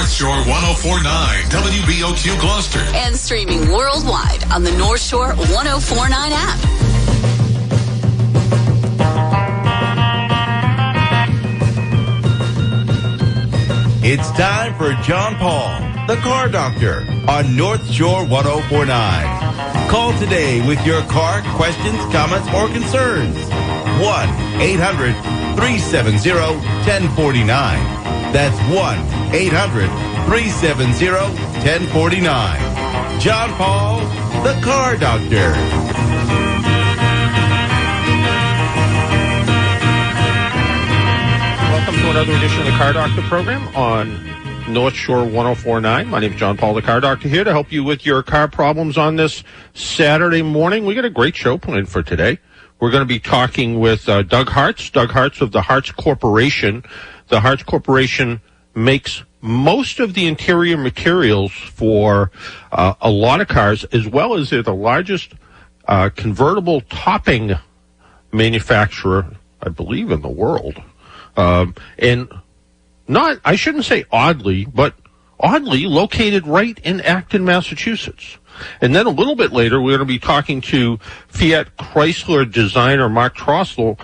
North Shore 104.9 WBOQ Gloucester. And streaming worldwide on the North Shore 104.9 app. It's time for John Paul, the Car Doctor, on North Shore 104.9. Call today with your car questions, comments, or concerns. 1-800-370-1049. That's 1-800-370-1049. John Paul, the Car Doctor. Welcome to another edition of the Car Doctor program on North Shore 104.9. My name is John Paul, the Car Doctor, here to help you with your car problems on this Saturday morning. We got a great show planned for today. We're going to be talking with Doug Hartz. Doug Hartz of the Hartz Corporation. The Hartz Corporation makes most of the interior materials for a lot of cars, as well as they're the largest convertible topping manufacturer, I believe, in the world. And not, I shouldn't say oddly, but oddly located right in Acton, Massachusetts. And then a little bit later, we're going to be talking to Fiat Chrysler designer Mark Trossel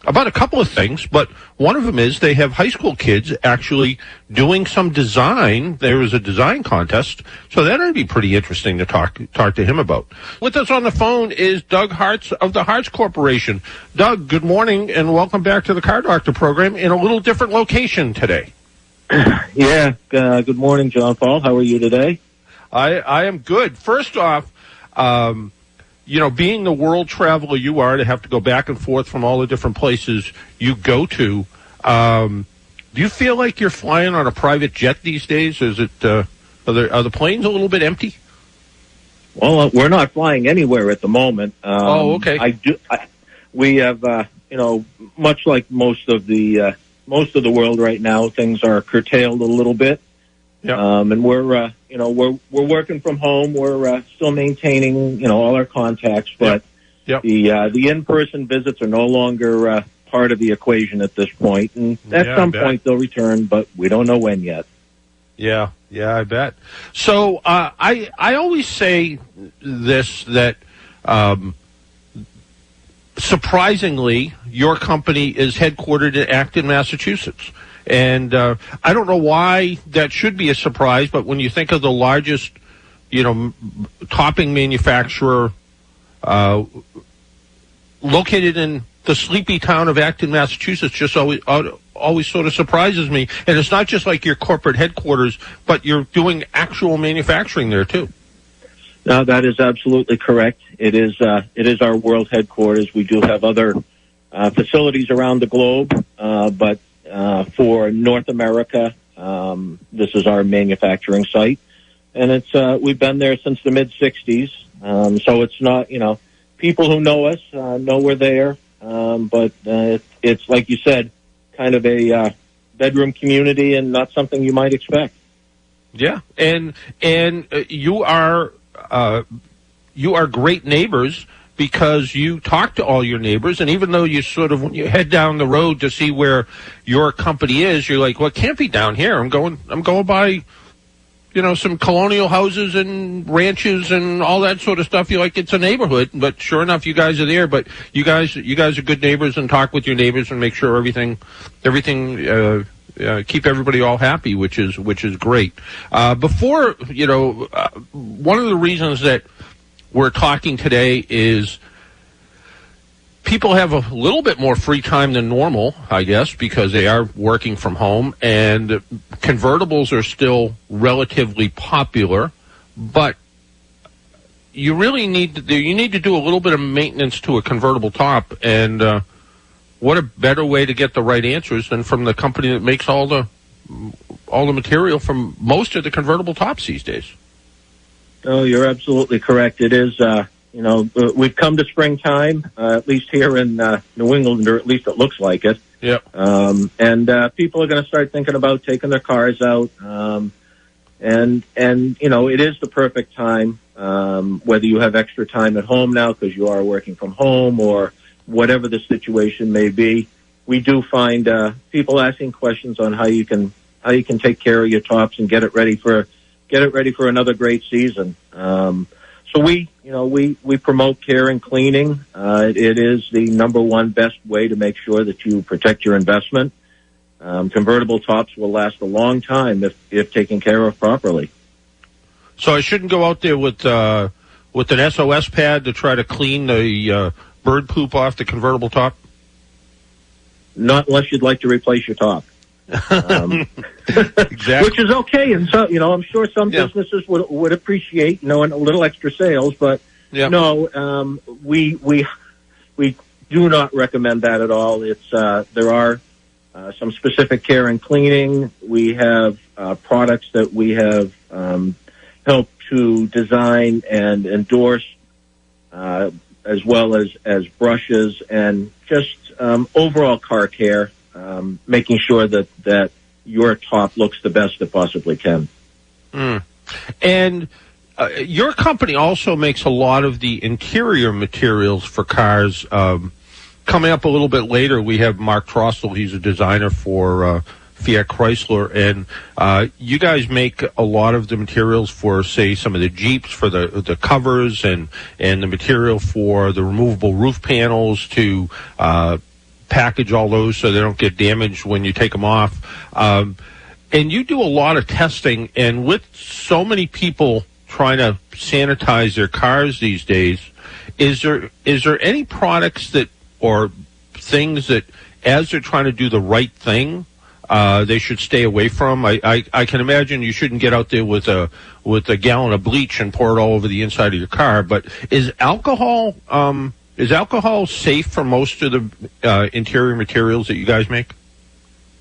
about a couple of things, but one of them is they have high school kids actually doing some design. There was a design contest, so that would be pretty interesting to talk to him about. With us on the phone is Doug Hartz of the Hartz Corporation. Doug, good morning, and welcome back to the Car Doctor program in a little different location today. Yeah, good morning, John Paul. How are you today? I am good. First off, being the world traveler you are, to have to go back and forth from all the different places you go to, do you feel like you're flying on a private jet these days? Is it are the planes a little bit empty? Well, we're not flying anywhere at the moment. Okay. We have, much like most of the world right now, things are curtailed a little bit. Yep. And we're working from home. We're still maintaining, all our contacts, but Yep. the in-person visits are no longer part of the equation at this point. And at some point they'll return, but we don't know when yet. Yeah, I bet. So I always say this, that surprisingly, your company is headquartered in Acton, Massachusetts. And I don't know why that should be a surprise, but when you think of the largest, topping manufacturer located in the sleepy town of Acton, Massachusetts, just always sort of surprises me. And it's not just like your corporate headquarters, but you're doing actual manufacturing there too. No, that is absolutely correct. It is our world headquarters. We do have other facilities around the globe, but for North America, this is our manufacturing site, and we've been there since the mid-'60s. So it's not, people who know us know we're there, but it's like you said, kind of a bedroom community and not something you might expect. Yeah, and you are great neighbors, because you talk to all your neighbors, and even though you sort of, when you head down the road to see where your company is, you're like, well, it can't be down here. I'm going by, some colonial houses and ranches and all that sort of stuff. You're like, it's a neighborhood, but sure enough, you guys are there. But you guys are good neighbors, and talk with your neighbors and make sure everything keep everybody all happy, which is great. One of the reasons that we're talking today is people have a little bit more free time than normal, I guess, because they are working from home, and convertibles are still relatively popular, but you really need to do a little bit of maintenance to a convertible top, and what a better way to get the right answers than from the company that makes all the material from most of the convertible tops these days. Oh, you're absolutely correct. It is, we've come to springtime, at least here in New England, or at least it looks like it. Yep. And people are going to start thinking about taking their cars out. And it is the perfect time, whether you have extra time at home now because you are working from home, or whatever the situation may be. We do find people asking questions on how you can take care of your tops and get it ready for another great season. So we promote care and cleaning. It is the number one best way to make sure that you protect your investment. Convertible tops will last a long time if taken care of properly. So I shouldn't go out there with an SOS pad to try to clean the bird poop off the convertible top? Not unless you'd like to replace your top. Exactly. Which is okay, and so I'm sure some businesses would appreciate a little extra sales, but no, we do not recommend that at all. It's there are some specific care and cleaning. We have products that we have helped to design and endorse, as well as brushes and just overall car care. Making sure that your top looks the best it possibly can. And your company also makes a lot of the interior materials for cars. Coming up a little bit later, we have Mark Trossel. He's a designer for Fiat Chrysler, and you guys make a lot of the materials for, say, some of the Jeeps, for the covers and the material for the removable roof panels to package all those so they don't get damaged when you take them off. And you do a lot of testing, and with so many people trying to sanitize their cars these days, is there any products that, or things that, as they're trying to do the right thing, they should stay away from? I can imagine you shouldn't get out there with a gallon of bleach and pour it all over the inside of your car, but is alcohol safe for most of the interior materials that you guys make?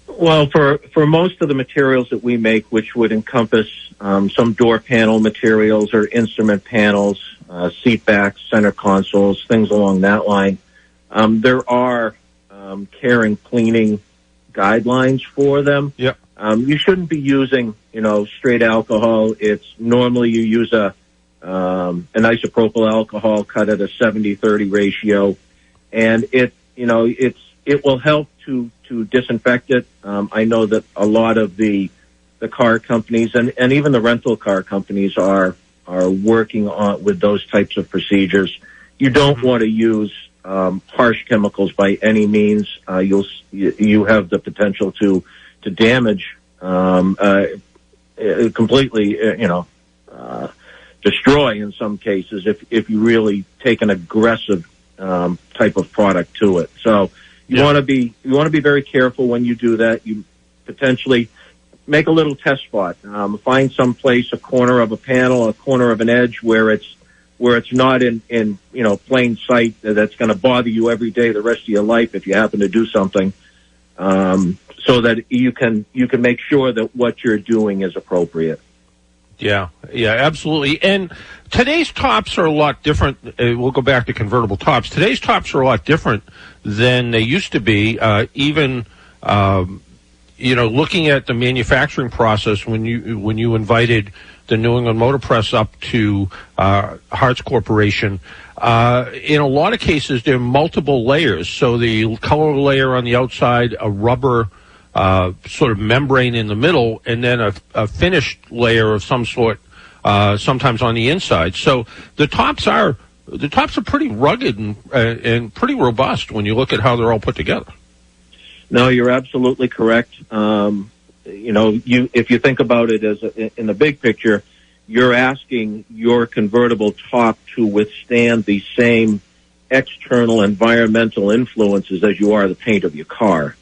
Well, for most of the materials that we make, which would encompass some door panel materials or instrument panels, seat backs, center consoles, things along that line, there are care and cleaning guidelines for them. Yep. You shouldn't be using, straight alcohol. It's normally you use an isopropyl alcohol cut at a 70-30 ratio, and it will help to disinfect it. I know that a lot of the car companies and even the rental car companies are working on with those types of procedures. You don't want to use harsh chemicals by any means. You have the potential to damage completely, destroy in some cases if you really take an aggressive type of product to it. So you want to be very careful when you do that. You potentially make a little test spot. Find some place, a corner of a panel, a corner of an edge where it's not in plain sight that's going to bother you every day the rest of your life if you happen to do something, so that you can make sure that what you're doing is appropriate. Yeah, absolutely. And today's tops are a lot different. We'll go back to convertible tops. Today's tops are a lot different than they used to be. Even looking at the manufacturing process, when you invited the New England Motor Press up to Hartz Corporation, in a lot of cases there are multiple layers. So the color layer on the outside, a rubber sort of membrane in the middle, and then a finished layer of some sort, sometimes on the inside. So the tops are pretty rugged and pretty robust when you look at how they're all put together. No, you're absolutely correct. If you think about it as in the big picture, you're asking your convertible top to withstand the same external environmental influences as you are the paint of your car.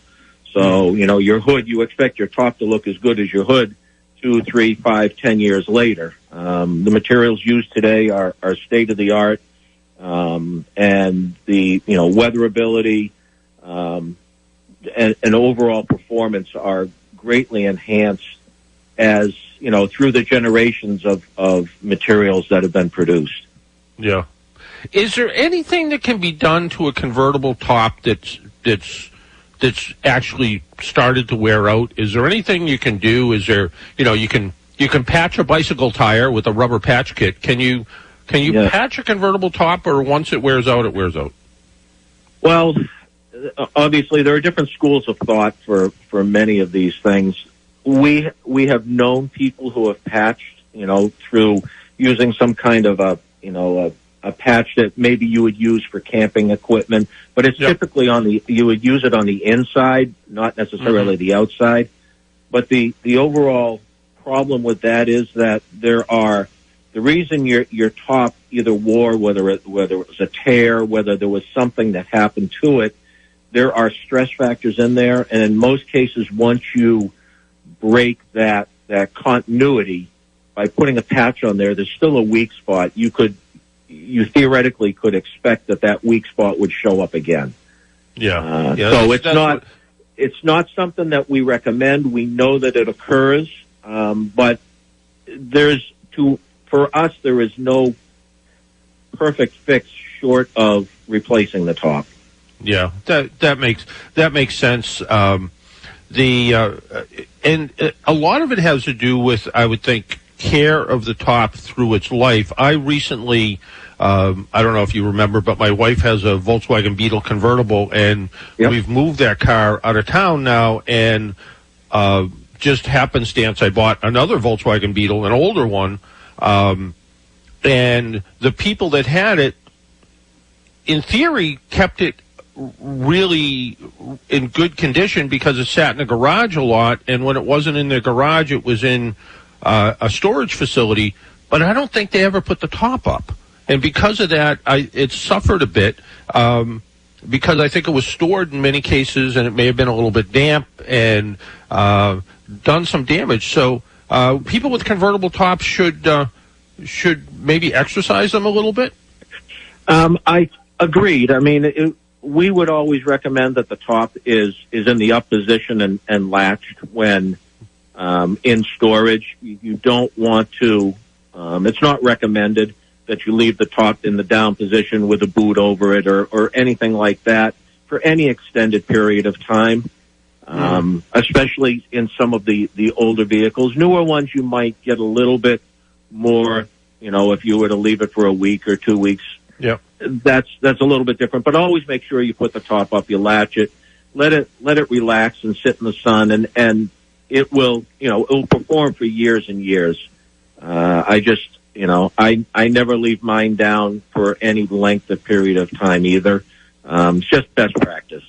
So, your hood, you expect your top to look as good as your hood 2, 3, 5, 10 years later. The materials used today are state of the art, and the, weatherability, and overall performance are greatly enhanced as, through the generations of materials that have been produced. Yeah. Is there anything that can be done to a convertible top that's actually started to wear out? Is there anything you can do? Is there, you can patch a bicycle tire with a rubber patch kit. Can you patch a convertible top, or once it wears out, it wears out? Well, obviously there are different schools of thought for many of these things. we have known people who have patched, through using some kind of a patch that maybe you would use for camping equipment, but it's typically you would use it on the inside, not necessarily the outside. But the overall problem with that is that the reason your top either wore, whether it was a tear, whether there was something that happened to it, there are stress factors in there, and in most cases, once you break that continuity by putting a patch on there, there's still a weak spot. You theoretically could expect that weak spot would show up again. So it's not something that we recommend. We know that it occurs, but for us, there is no perfect fix short of replacing the top. Yeah, that makes sense. And a lot of it has to do with, I would think, care of the top through its life. I recently, I don't know if you remember, but my wife has a Volkswagen Beetle convertible, and we've moved that car out of town now, and just happenstance, I bought another Volkswagen Beetle, an older one, and the people that had it, in theory, kept it really in good condition because it sat in the garage a lot, and when it wasn't in the garage, it was in a storage facility, but I don't think they ever put the top up. And because of that, it suffered a bit because I think it was stored in many cases, and it may have been a little bit damp and done some damage. So people with convertible tops should maybe exercise them a little bit. I agreed. I mean, we would always recommend that the top is in the up position and latched when in storage. You don't want to. It's not recommended that you leave the top in the down position with a boot over it or anything like that for any extended period of time, especially in some of the older vehicles. Newer ones, you might get a little bit more, if you were to leave it for a week or 2 weeks. Yeah, that's a little bit different, but always make sure you put the top up, you latch it, let it relax and sit in the sun, and it will, it will perform for years and years. I never leave mine down for any length of period of time either. It's just best practice.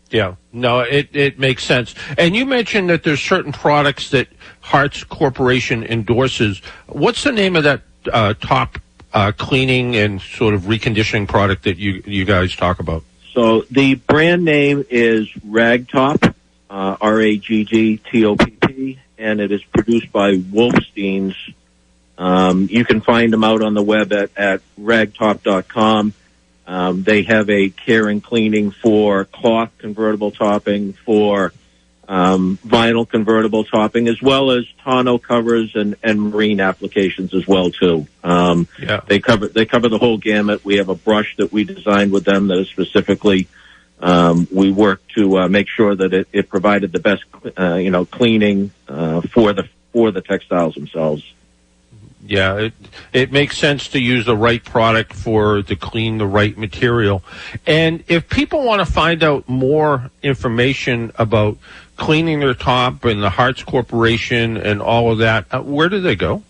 Yeah, no, it makes sense. And you mentioned that there's certain products that Hartz Corporation endorses. What's the name of that top cleaning and sort of reconditioning product that you guys talk about? So the brand name is Ragtop, Raggtopp, and it is produced by Wolfstein's. You can find them out on the web at ragtop.com. They have a care and cleaning for cloth convertible topping, for vinyl convertible topping, as well as tonneau covers and marine applications as well too. They cover the whole gamut. We have a brush that we designed with them that is specifically we work to make sure that it provided the best cleaning for the textiles themselves. Yeah, it makes sense to use the right product to clean the right material. And if people want to find out more information about cleaning their top and the Hartz Corporation and all of that, where do they go?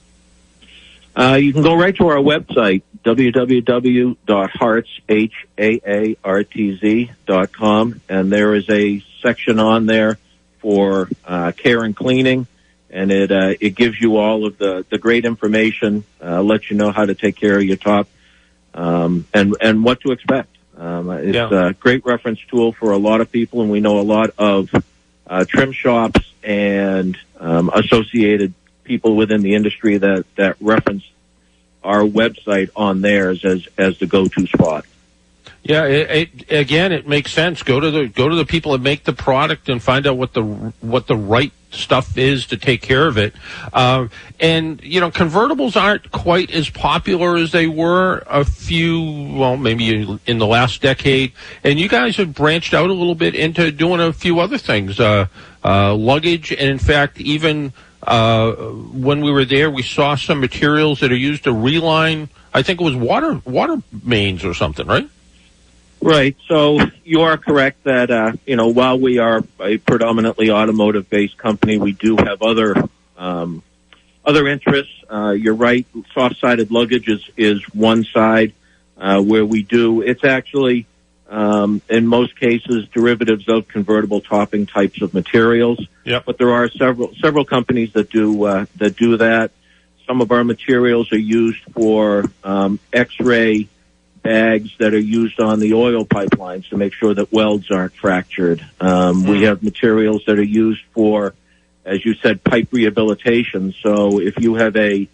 You can go right to our website, www.hartz.com, and there is a section on there for care and cleaning. And it gives you all of the great information, lets you know how to take care of your top, and what to expect. It's a great reference tool for a lot of people, and we know a lot of trim shops and associated people within the industry that reference our website on theirs as the go-to spot. Yeah, it makes sense. Go to the people that make the product and find out what the right stuff is to take care of it. And convertibles aren't quite as popular as they were maybe in the last decade. And you guys have branched out a little bit into doing a few other things, luggage, and in fact, even when we were there, we saw some materials that are used to reline. I think it was water mains or something, right? Right. So you are correct that, while we are a predominantly automotive-based company, we do have other interests. You're right. Soft-sided luggage is one side where we do. It's actually, in most cases, derivatives of convertible topping types of materials. Yep. But there are several companies that do that. Some of our materials are used for X-ray bags that are used on the oil pipelines to make sure that welds aren't fractured. We have materials that are used for, as you said, pipe rehabilitation. So if you have a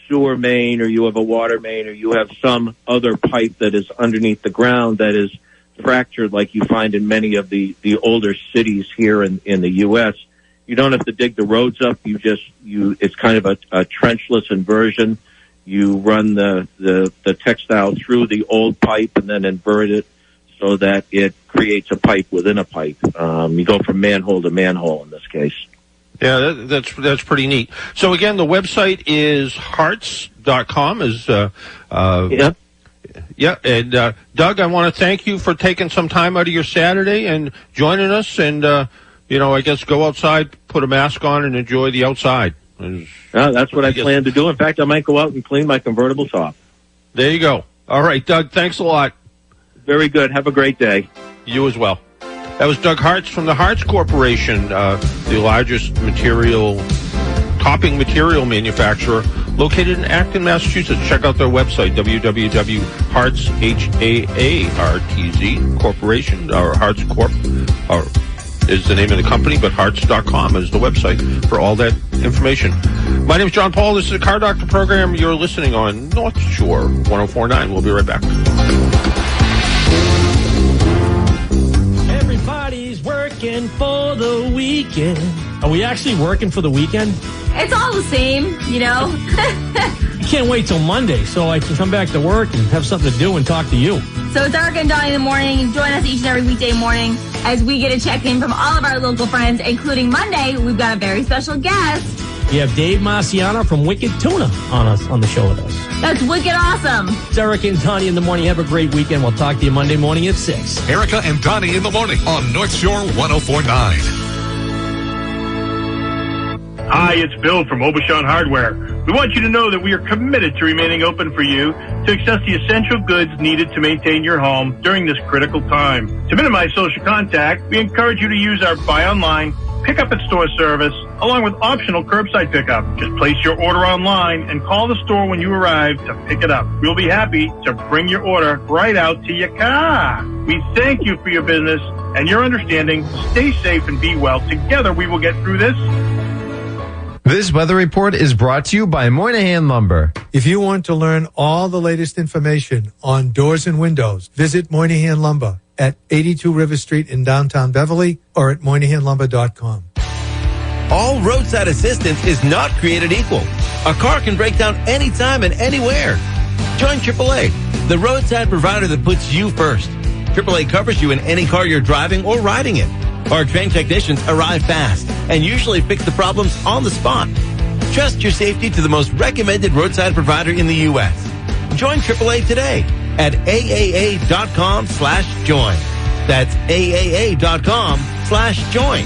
sewer main or you have a water main or you have some other pipe that is underneath the ground that is fractured like you find in many of the older cities here in the U.S., you don't have to dig the roads up. It's kind of a trenchless inversion. You run the textile through the old pipe and then invert it so that it creates a pipe within a pipe. You go from manhole to manhole in this case. Yeah, that's pretty neat. So again, the website is hearts.com. Yeah, and Doug, I want to thank you for taking some time out of your Saturday and joining us. And I guess go outside, put a mask on, and enjoy the outside. That's what I plan to do. In fact, I might go out and clean my convertible top. There you go. All right, Doug, thanks a lot. Very good. Have a great day. You as well. That was Doug Hartz from the Hartz Corporation, the largest topping material manufacturer located in Acton, Massachusetts. Check out their website, www.hartz, H-A-A-R-T-Z, Corporation, or Hartz Corp, or is the name of the company, but Hearts.com is the website for all that information. My name is John Paul. This is the Car Doctor program. You're listening on North Shore 104.9. We'll be right back. Everybody's working for the weekend. Are we actually working for the weekend? It's all the same, I can't wait till Monday so I can come back to work and have something to do and talk to you. So it's Erica and Donnie in the morning. Join us each and every weekday morning as we get a check-in from all of our local friends, including Monday. We've got a very special guest. We have Dave Marciano from Wicked Tuna on the show with us. That's wicked awesome. It's Erica and Donnie in the morning. Have a great weekend. We'll talk to you Monday morning at 6. Erica and Donnie in the morning on North Shore 104.9. Hi, it's Bill from Aubuchon Hardware. We want you to know that we are committed to remaining open for you to access the essential goods needed to maintain your home during this critical time. To minimize social contact, we encourage you to use our buy online, pick up at store service, along with optional curbside pickup. Just place your order online and call the store when you arrive to pick it up. We'll be happy to bring your order right out to your car. We thank you for your business and your understanding. Stay safe and be well. Together we will get through this. This weather report is brought to you by Moynihan Lumber. If you want to learn all the latest information on doors and windows, visit Moynihan Lumber at 82 River Street in downtown Beverly or at MoynihanLumber.com. All roadside assistance is not created equal. A car can break down anytime and anywhere. Join AAA, the roadside provider that puts you first. AAA covers you in any car you're driving or riding in. Our trained technicians arrive fast and usually fix the problems on the spot. Trust your safety to the most recommended roadside provider in the U.S. Join AAA today at AAA.com/join. That's AAA.com/join.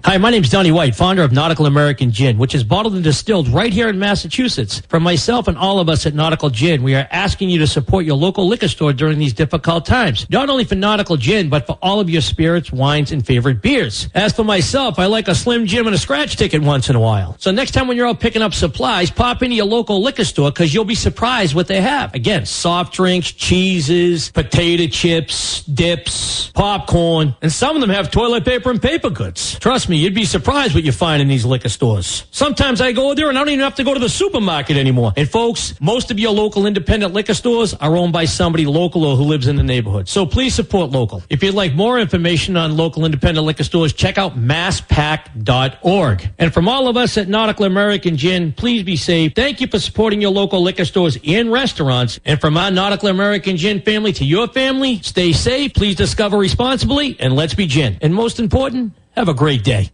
Hi, my name's Donnie White, founder of Nautical American Gin, which is bottled and distilled right here in Massachusetts. From myself and all of us at Nautical Gin, we are asking you to support your local liquor store during these difficult times. Not only for Nautical Gin, but for all of your spirits, wines, and favorite beers. As for myself, I like a Slim Jim and a scratch ticket once in a while. So next time when you're out picking up supplies, pop into your local liquor store because you'll be surprised what they have. Again, soft drinks, cheeses, potato chips, dips, popcorn, and some of them have toilet paper and paper goods. Trust me, you'd be surprised what you find in these liquor stores. Sometimes I go there and I don't even have to go to the supermarket anymore. And folks, most of your local independent liquor stores are owned by somebody local or who lives in the neighborhood. So please support local. If you'd like more information on local independent liquor stores, check out masspac.org. And from all of us at Nautical American Gin, please be safe. Thank you for supporting your local liquor stores and restaurants. And from our Nautical American Gin family to your family, stay safe, please discover responsibly, and let's be gin. And most important, have a great day.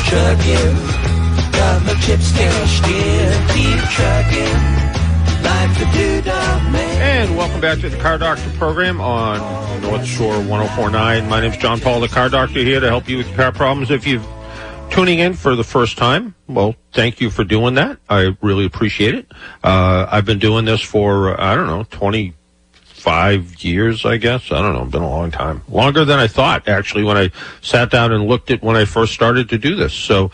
Trucking, got my chips cashed in, keep trucking, And welcome back to the Car Doctor program on North Shore 104.9. My name's John Paul, the Car Doctor, here to help you with your car problems. If you're tuning in for the first time, well, thank you for doing that. I really appreciate it. I've been doing this for, 25 years, I guess. I don't know. It's been a long time. Longer than I thought, actually, when I sat down and looked at when I first started to do this. So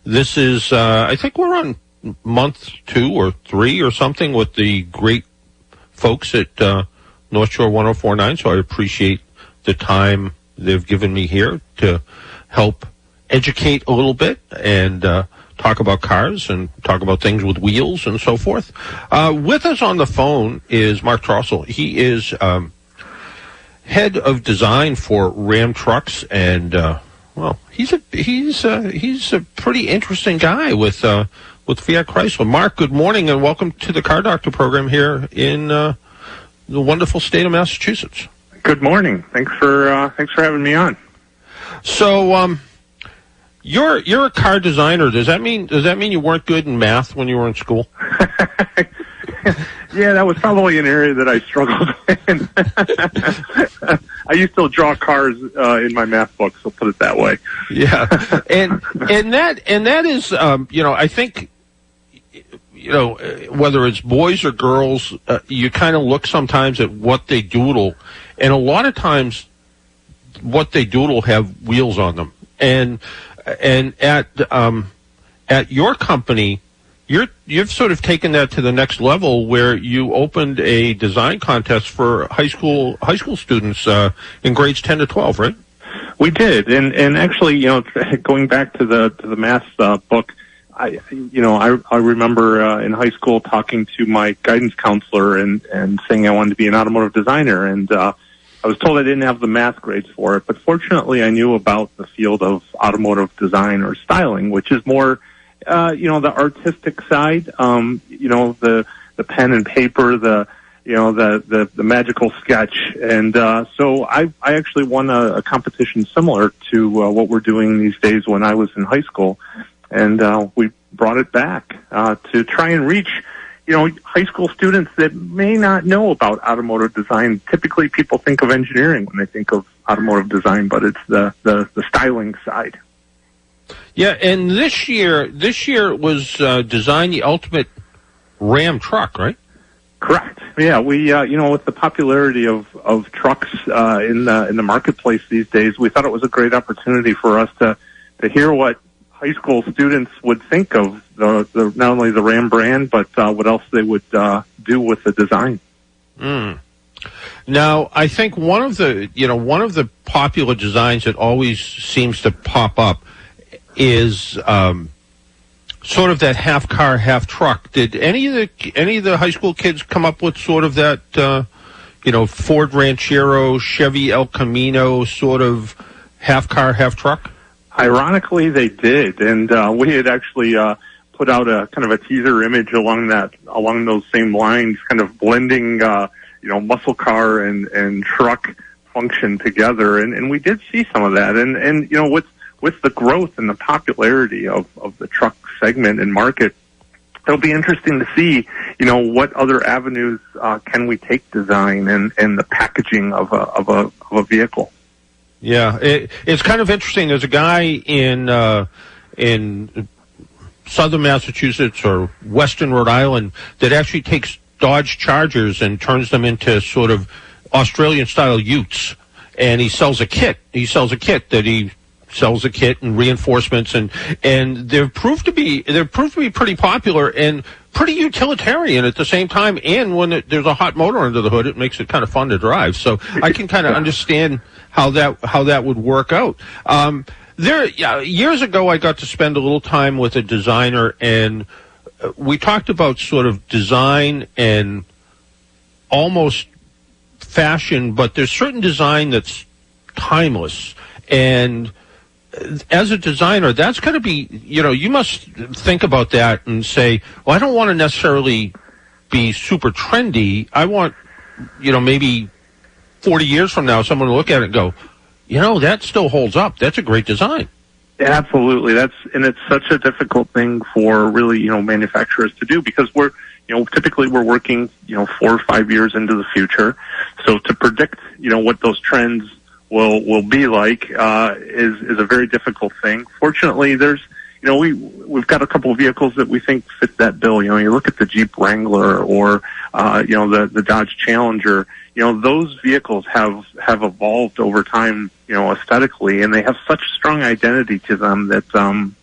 this is, I think we're on month 2 or 3 or something with the great folks at North Shore 104.9. So I appreciate the time they've given me here to help educate a little bit and talk about cars and talk about things with wheels and so forth. With us on the phone is Mark Trossel. He is head of design for Ram Trucks, and he's a pretty interesting guy with Fiat Chrysler. Mark, good morning and welcome to the Car Doctor program here in the wonderful state of Massachusetts. Good morning. Thanks for having me on. So, you're a car designer. Does that mean you weren't good in math when you were in school? Yeah, that was probably an area that I struggled in. I used to draw cars in my math books, so put it that way. Yeah, and that is, I think, whether it's boys or girls, you kind of look sometimes at what they doodle, and a lot of times what they doodle have wheels on them. And at your company, you've sort of taken that to the next level, where you opened a design contest for high school students in grades 10 to 12, right? We did, and actually, going back to the math book, I remember in high school talking to my guidance counselor and saying I wanted to be an automotive designer, and I was told I didn't have the math grades for it, but fortunately I knew about the field of automotive design or styling, which is more, the artistic side, the pen and paper, the magical sketch. And so I actually won a competition similar to what we're doing these days when I was in high school. And we brought it back to try and reach high school students that may not know about automotive design. Typically, people think of engineering when they think of automotive design, but it's the styling side. Yeah, and this year was Design the Ultimate Ram Truck, right? Correct. Yeah, we with the popularity of trucks in the marketplace these days, we thought it was a great opportunity for us to hear what high school students would think of the not only the Ram brand, but what else they would do with the design. Now, I think one of the popular designs that always seems to pop up is sort of that half car, half truck. Did any of the high school kids come up with sort of that Ford Ranchero, Chevy El Camino sort of half car, half truck? Ironically, they did, and we had actually put out a kind of a teaser image along those same lines, kind of blending, muscle car and truck function together, and we did see some of that, and with the growth and the popularity of the truck segment and market, it'll be interesting to see, what other avenues can we take design and the packaging of a vehicle. Yeah, it's kind of interesting. There's a guy in southern Massachusetts or western Rhode Island that actually takes Dodge Chargers and turns them into sort of Australian-style utes, and he sells a kit. He sells a kit and reinforcements, and they've proved to be pretty popular and pretty utilitarian at the same time. And when there's a hot motor under the hood, it makes it kind of fun to drive. So I can kind of understand how that would work out. Years ago, I got to spend a little time with a designer, and we talked about sort of design and almost fashion, but there's certain design that's timeless. And as a designer, that's going to be, you must think about that and say, well, I don't want to necessarily be super trendy. I want, maybe 40 years from now, someone will look at it and go, that still holds up. That's a great design. Absolutely. And it's such a difficult thing for really, manufacturers to do, because we're typically we're working, 4 or 5 years into the future. So to predict, what those trends will be like, is a very difficult thing. Fortunately, there's, we've got a couple of vehicles that we think fit that bill. You look at the Jeep Wrangler or, the Dodge Challenger, those vehicles have evolved over time, aesthetically, and they have such strong identity to them that,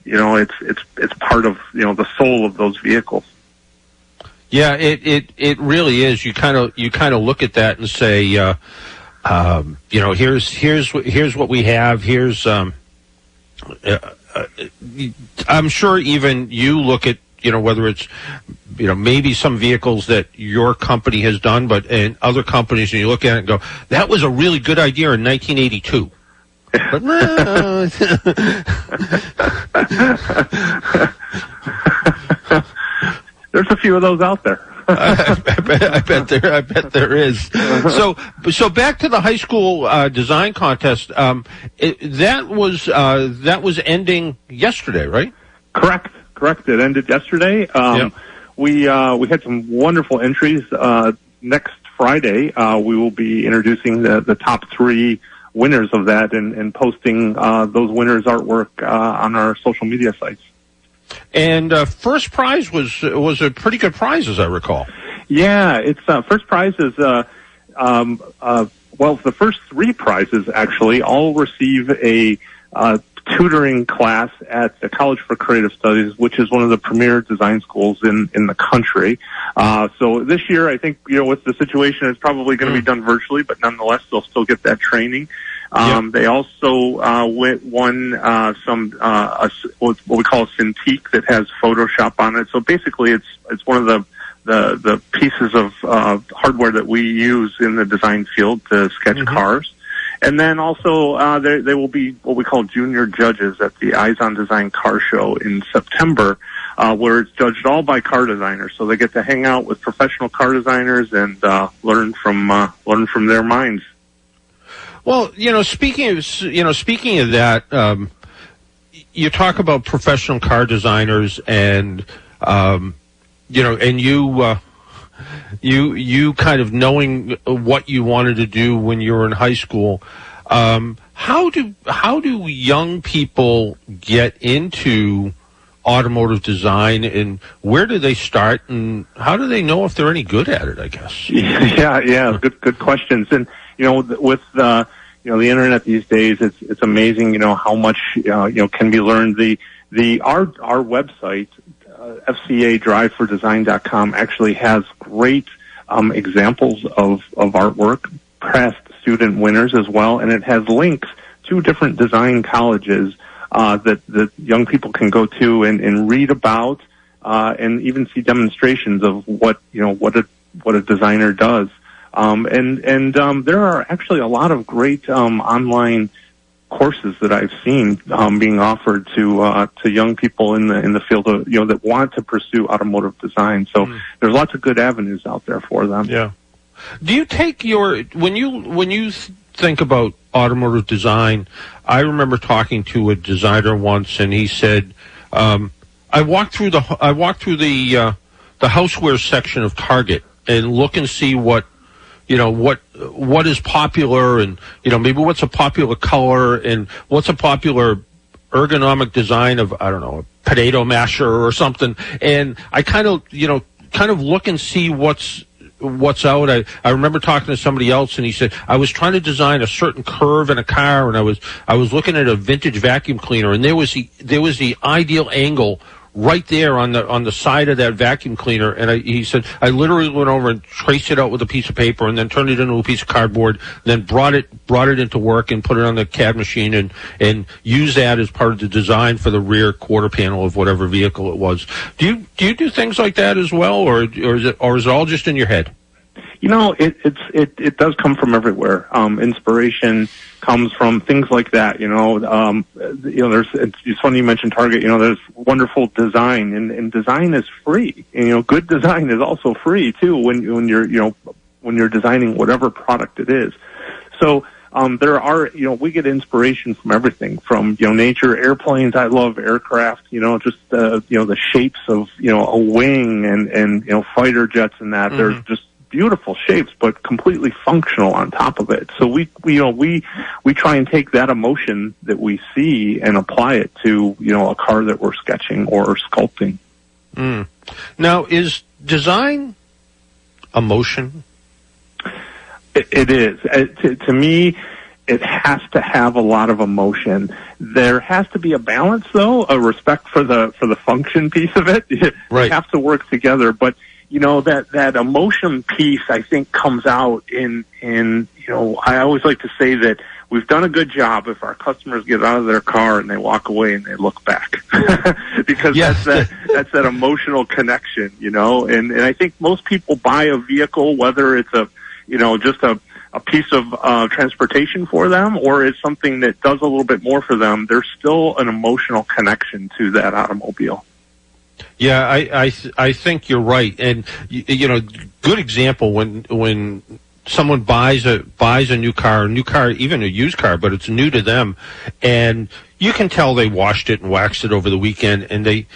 it's part of, the soul of those vehicles. Yeah, it really is. You kind of look at that and say, here's what we have. Here's, I'm sure even you look at, whether it's, maybe some vehicles that your company has done, but in other companies, and you look at it and go, that was a really good idea in 1982. But no. There's a few of those out there. I bet there is. So back to the high school design contest. That was ending yesterday, right? Correct. It ended yesterday. We had some wonderful entries. Next Friday, we will be introducing the top 3 winners of that and posting those winners' artwork on our social media sites. And first prize was a pretty good prize, as I recall. Yeah, it's first prize is the first 3 prizes actually all receive a tutoring class at the College for Creative Studies, which is one of the premier design schools in the country. So this year, I think, with the situation, it's probably going to be done virtually, but nonetheless, they'll still get that training. They also won some what we call a Cintiq that has Photoshop on it. So basically, it's one of the pieces of hardware that we use in the design field to sketch cars. And then also they will be what we call junior judges at the Eyes on Design car show in September, where it's judged all by car designers. So they get to hang out with professional car designers and learn from their minds. Well, speaking of that, you talk about professional car designers, and and you kind of knowing what you wanted to do when you were in high school. How do young people get into automotive design, and where do they start, and how do they know if they're any good at it, I guess? Yeah, good questions. And with the internet these days, it's amazing how much can be learned. Our website, FCADriveForDesign.com, actually has great examples of artwork, past student winners as well, and it has links to different design colleges that young people can go to and read about, and even see demonstrations of what a designer does. There are actually a lot of great online courses that I've seen being offered to young people in the field of that want to pursue automotive design. So there's lots of good avenues out there for them. Yeah. Do you take when you think about automotive design? I remember talking to a designer once, and he said, I walked through the houseware section of Target and look and see what is popular, and maybe what's a popular color and what's a popular ergonomic design of, I don't know, a potato masher or something. And I kind of look and see what's out. I remember talking to somebody else, and he said, I was trying to design a certain curve in a car, and I was looking at a vintage vacuum cleaner, and there was the ideal angle right there on the side of that vacuum cleaner. And he said, I literally went over and traced it out with a piece of paper, and then turned it into a piece of cardboard, then brought it into work and put it on the CAD machine and used that as part of the design for the rear quarter panel of whatever vehicle it was. Do you do things like that as well, or is it all just in your head? It does come from everywhere. Inspiration comes from things like that. It's funny you mentioned Target. There's wonderful design, and design is free. And, good design is also free too when you're designing whatever product it is. So there are, we get inspiration from everything from, nature, airplanes. I love aircraft, just, the shapes of, a wing and fighter jets and that. They're just beautiful shapes, but completely functional on top of it. So we try and take that emotion that we see and apply it to, a car that we're sketching or sculpting. Now, is design emotion? It is. To me, it has to have a lot of emotion. There has to be a balance, though, a respect for the function piece of it. Right. They have to work together, but that emotion piece, I think, comes out in I always like to say that we've done a good job if our customers get out of their car and they walk away and they look back. Because that's that emotional connection, and I think most people buy a vehicle, whether it's just a piece of transportation for them or it's something that does a little bit more for them, there's still an emotional connection to that automobile. Yeah, I think you're right, and good example when someone buys a new car, even a used car, but it's new to them, and you can tell they washed it and waxed it over the weekend, and they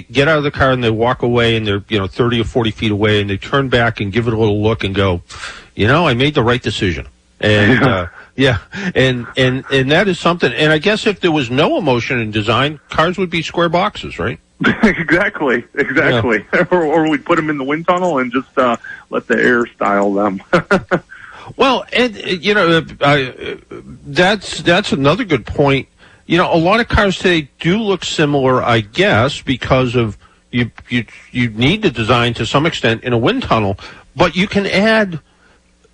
get out of the car and they walk away and they're 30 or 40 feet away and they turn back and give it a little look and go, I made the right decision, and and that is something. And I guess if there was no emotion in design, cars would be square boxes, right? Exactly. Yeah. or we'd put them in the wind tunnel and just let the air style them. Well, and that's another good point. A lot of cars today do look similar, I guess, because of you need to design to some extent in a wind tunnel, but you can add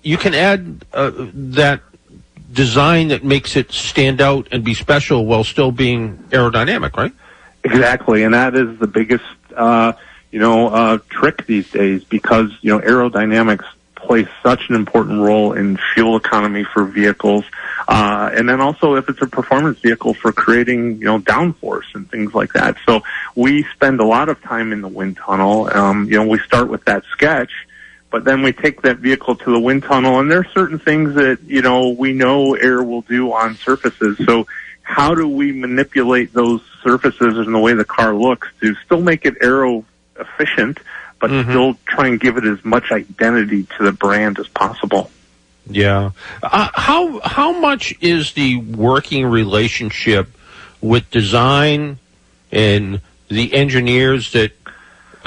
that design that makes it stand out and be special while still being aerodynamic, right? Exactly, and that is the biggest, trick these days because, aerodynamics play such an important role in fuel economy for vehicles, and then also if it's a performance vehicle for creating, downforce and things like that. So we spend a lot of time in the wind tunnel. We start with that sketch, but then we take that vehicle to the wind tunnel, and there are certain things that, we know air will do on surfaces. So how do we manipulate those surfaces and the way the car looks to still make it aero efficient, but still try and give it as much identity to the brand as possible? Yeah. How much is the working relationship with design and the engineers that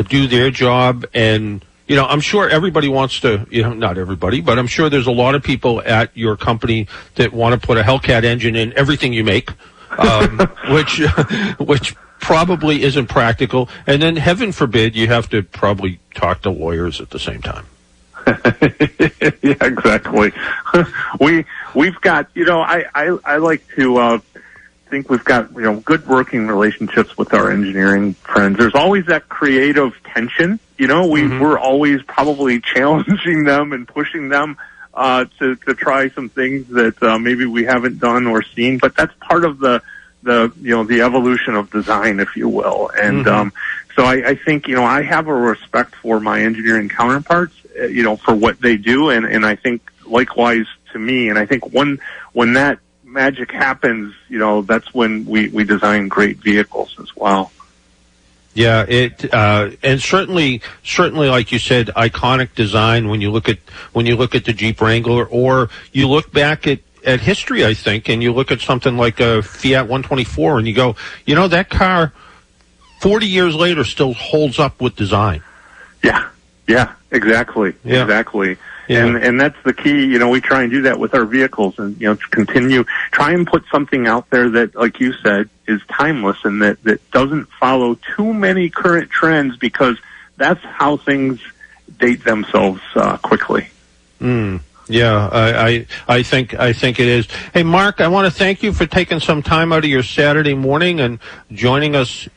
do their job? And I'm sure everybody wants to, not everybody, but I'm sure there's a lot of people at your company that want to put a Hellcat engine in everything you make, which probably isn't practical. And then, heaven forbid, you have to probably talk to lawyers at the same time. Yeah, exactly. We've got, I like to think we've got, good working relationships with our engineering friends. There's always that creative tension. We're always probably challenging them and pushing them to try some things that maybe we haven't done or seen. But that's part of the evolution of design, if you will. And so I think I have a respect for my engineering counterparts, for what they do, and I think likewise to me. And I think when that magic happens, that's when we design great vehicles as well. Yeah, and certainly, like you said, iconic design. When you look at the Jeep Wrangler, or you look back at history, I think, and you look at something like a Fiat 124, and you go, that car, 40 years later, still holds up with design. Yeah, exactly. Yeah. And that's the key. We try and do that with our vehicles, and try and put something out there that, like you said, is timeless and that doesn't follow too many current trends, because that's how things date themselves quickly. Yeah, I think it is. Hey, Mark, I want to thank you for taking some time out of your Saturday morning and joining us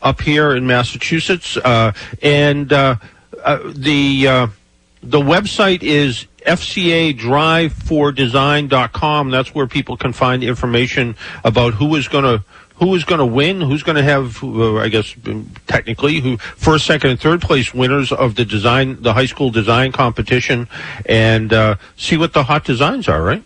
up here in Massachusetts. The website is fcadrivefordesign.com. That's where people can find information about who is going to win, who's going to have, I guess, technically, who first, second, and third place winners of the high school design competition, and see what the hot designs are, right?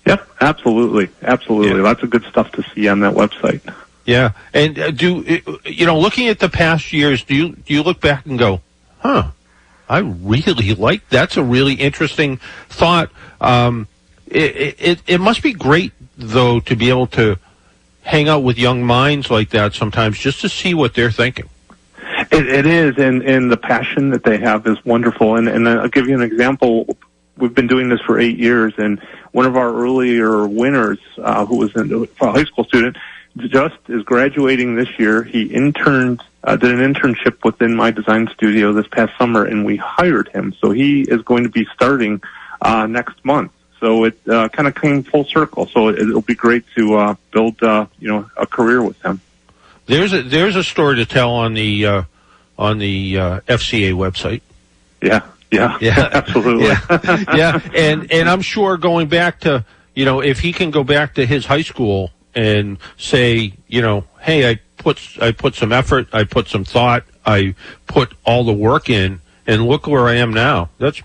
Yep, absolutely. Yeah. Lots of good stuff to see on that website. Yeah, and looking at the past years, do you look back and go, I really like, that's a really interesting thought. It must be great, though, to be able to hang out with young minds like that sometimes just to see what they're thinking. It is, and the passion that they have is wonderful. And I'll give you an example. We've been doing this for 8 years, and one of our earlier winners, who was a high school student, just is graduating this year. He did an internship within my design studio this past summer, and we hired him. So he is going to be starting next month. So it kind of came full circle. So it'll be great to build a career with him. There's a story to tell on the FCA website. Yeah, absolutely. Yeah, and I'm sure going back to, if he can go back to his high school and say, hey, I put some effort, I put some thought, I put all the work in, and look where I am now. That's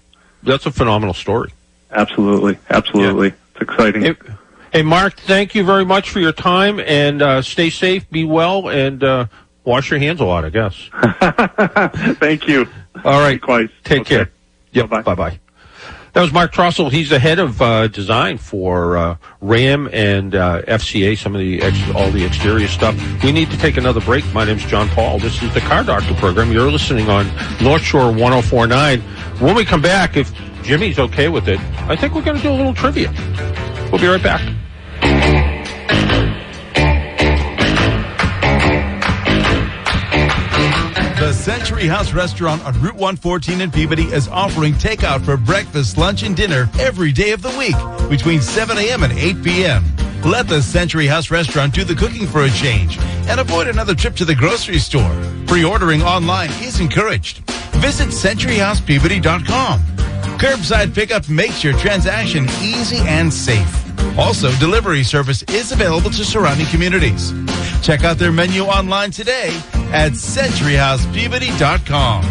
a phenomenal story. Absolutely. Yeah. It's exciting. Hey, Mark, thank you very much for your time, and stay safe, be well, and wash your hands a lot, I guess. Thank you. All right. Likewise. Take care. Yep. Bye-bye. That was Mark Trossel. He's the head of design for RAM and FCA, some of all the exterior stuff. We need to take another break. My name's John Paul. This is the Car Doctor program. You're listening on North Shore 104.9. When we come back, if Jimmy's okay with it, I think we're going to do a little trivia. We'll be right back. The Century House Restaurant on Route 114 in Peabody is offering takeout for breakfast, lunch, and dinner every day of the week between 7 a.m. and 8 p.m. Let the Century House Restaurant do the cooking for a change and avoid another trip to the grocery store. Pre-ordering online is encouraged. Visit CenturyHousePeabody.com. Curbside pickup makes your transaction easy and safe. Also, delivery service is available to surrounding communities. Check out their menu online today at CenturyHousePeabody.com.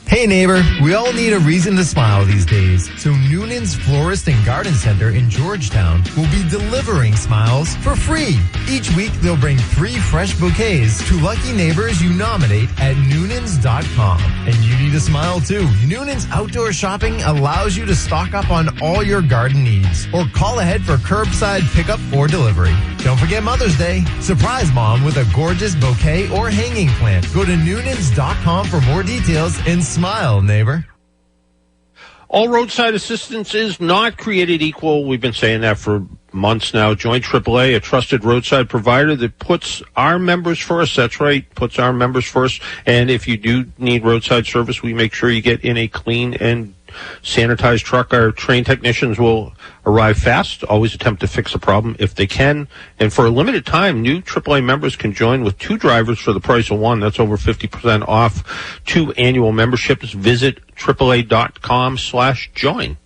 Hey neighbor, we all need a reason to smile these days. So Noonan's Florist and Garden Center in Georgetown will be delivering smiles for free. Each week they'll bring 3 fresh bouquets to lucky neighbors you nominate at Noonans.com. And you need a smile too. Noonan's Outdoor Shopping allows you to stock up on all your garden needs or call ahead for curbside pickup or delivery. Don't forget Mother's Day. Surprise mom with a gorgeous bouquet or hanging plant. Go to Noonans.com for more details and smile, neighbor. All roadside assistance is not created equal. We've been saying that for months now. Join AAA, a trusted roadside provider that puts our members first. That's right, puts our members first. And if you do need roadside service, we make sure you get in a clean and sanitized truck. Our trained technicians will arrive fast, always attempt to fix a problem if they can. And for a limited time, new AAA members can join with 2 drivers for the price of 1. That's over 50% off 2 annual memberships. Visit AAA.com/join.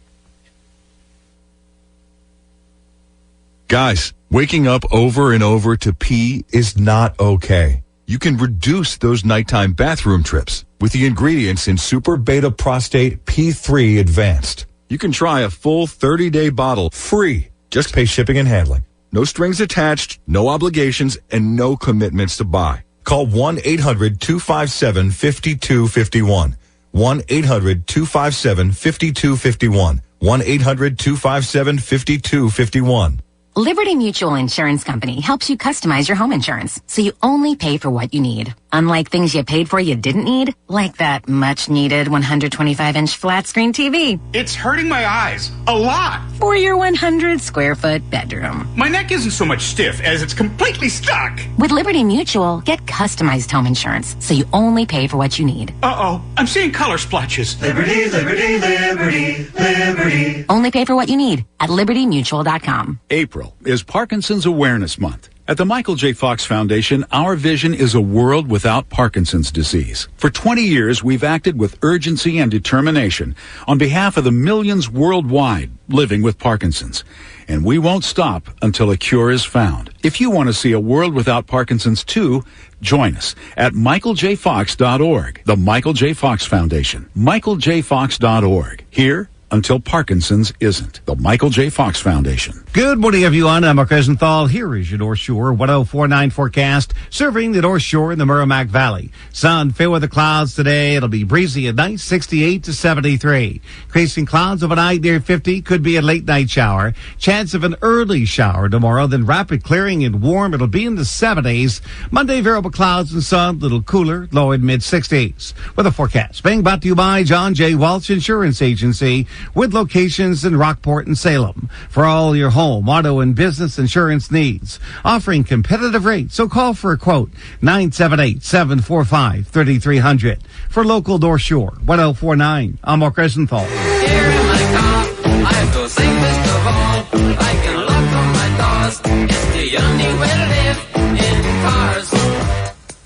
Guys, waking up over and over to pee is not okay. You can reduce those nighttime bathroom trips with the ingredients in Super Beta Prostate P3 Advanced. You can try a full 30-day bottle free. Just pay shipping and handling. No strings attached, no obligations, and no commitments to buy. Call 1-800-257-5251. 1-800-257-5251. 1-800-257-5251. Liberty Mutual Insurance Company helps you customize your home insurance so you only pay for what you need. Unlike things you paid for you didn't need, like that much-needed 125-inch flat-screen TV. It's hurting my eyes a lot. For your 100-square-foot bedroom. My neck isn't so much stiff as it's completely stuck. With Liberty Mutual, get customized home insurance so you only pay for what you need. Uh-oh, I'm seeing color splotches. Liberty, liberty, liberty, liberty. Only pay for what you need at libertymutual.com. April is Parkinson's Awareness Month. At the Michael J. Fox Foundation, our vision is a world without Parkinson's disease. For 20 years, we've acted with urgency and determination on behalf of the millions worldwide living with Parkinson's. And we won't stop until a cure is found. If you want to see a world without Parkinson's too, join us at michaeljfox.org. The Michael J. Fox Foundation. michaeljfox.org. Here, until Parkinson's isn't. The Michael J. Fox Foundation. Good morning, everyone. I'm Mark Rosenthal. Here is your North Shore 1049 forecast, serving the North Shore and the Merrimack Valley. Sun, fair weather clouds today. It'll be breezy at night, 68 to 73. Increasing clouds overnight near 50. Could be a late night shower. Chance of an early shower tomorrow, then rapid clearing and warm. It'll be in the 70s. Monday, variable clouds and sun, little cooler, low in mid 60s. Weather forecast being brought to you by John J. Welch Insurance Agency, with locations in Rockport and Salem. For all your home, auto, and business insurance needs, offering competitive rates. So call for a quote, 978-745-3300. For local North Shore 1049, I'm Mark Rosenthal. Here in my car, I feel safest of all. I can lock on my doors. It's the only way to live in cars.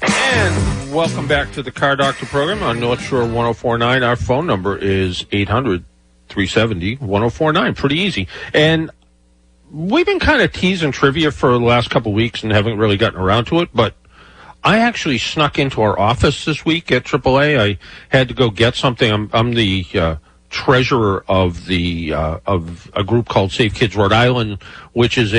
And welcome back to the Car Doctor program on North Shore 1049. Our phone number is 800-370-1049. Pretty easy. And we've been kind of teasing trivia for the last couple of weeks and haven't really gotten around to it, but I actually snuck into our office this week at AAA. I had to go get something. I'm the treasurer of of a group called Safe Kids Rhode Island, which is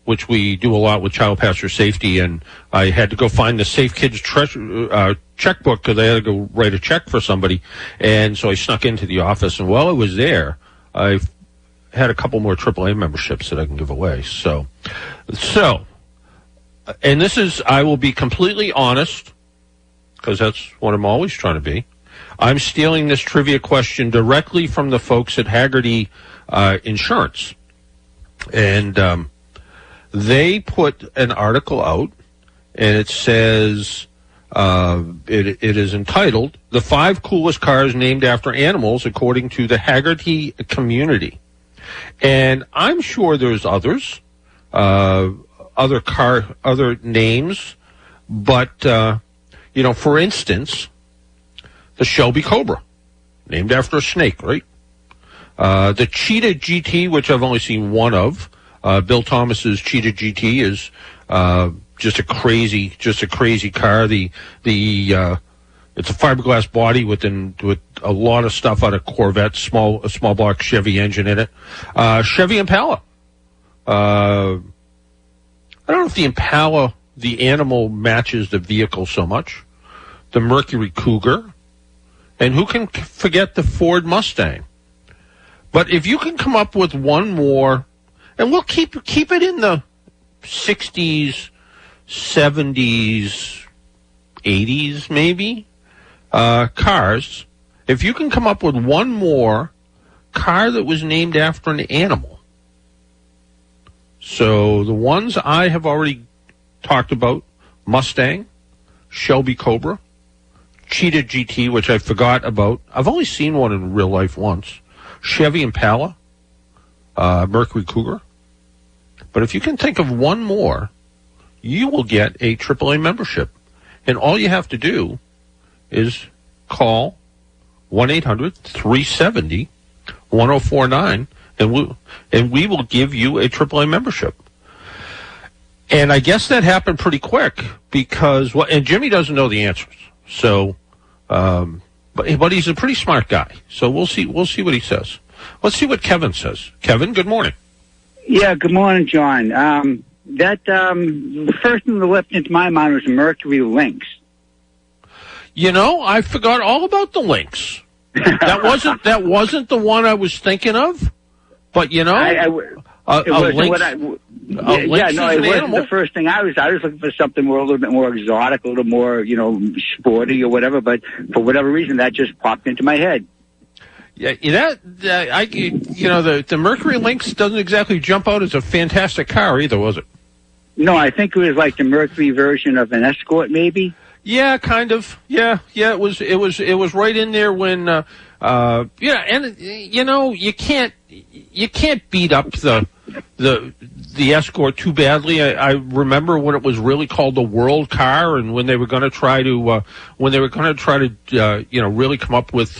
which we do a lot with child passenger safety, and I had to go find the Safe Kids checkbook because I had to go write a check for somebody, and so I snuck into the office, and while I was there, I had a couple more AAA memberships that I can give away. So, and this is, I will be completely honest, because that's what I'm always trying to be. I'm stealing this trivia question directly from the folks at Haggerty Insurance, and they put an article out, and it says, it is entitled, "The 5 Coolest Cars Named After Animals According to the Haggerty Community." And I'm sure there's others, other names, but, for instance, the Shelby Cobra, named after a snake, right? The Cheetah GT, which I've only seen one of, Bill Thomas's Cheetah GT is just a crazy car. It's a fiberglass body with a lot of stuff out of Corvette, a small block Chevy engine in it. Chevy Impala. I don't know if the Impala, the animal, matches the vehicle so much. The Mercury Cougar, and who can forget the Ford Mustang? But if you can come up with one more. And we'll keep it in the 60s, 70s, 80s, maybe, cars. If you can come up with one more car that was named after an animal. So the ones I have already talked about, Mustang, Shelby Cobra, Cheetah GT, which I forgot about. I've only seen one in real life once. Chevy Impala. Mercury Cougar. But if you can think of one more, you will get a AAA membership. And all you have to do is call 1-800-370-1049, and we will give you a AAA membership. And I guess that happened pretty quick because, and Jimmy doesn't know the answers. So, but he's a pretty smart guy. So we'll see what he says. Let's see what Kevin says. Kevin, good morning. Yeah, good morning, John. The first thing that leapt into my mind was Mercury Lynx. I forgot all about the Lynx. That wasn't the one I was thinking of. But it wasn't the first thing I was looking for something more, a little bit more exotic, a little more, sporty or whatever. But for whatever reason, that just popped into my head. Yeah, the Mercury Lynx doesn't exactly jump out as a fantastic car either, was it? No, I think it was like the Mercury version of an Escort, maybe. Yeah, kind of. Yeah. It was right in there when. And you can't beat up the Escort too badly. I remember when it was really called the World Car, and when they were going to try to really come up with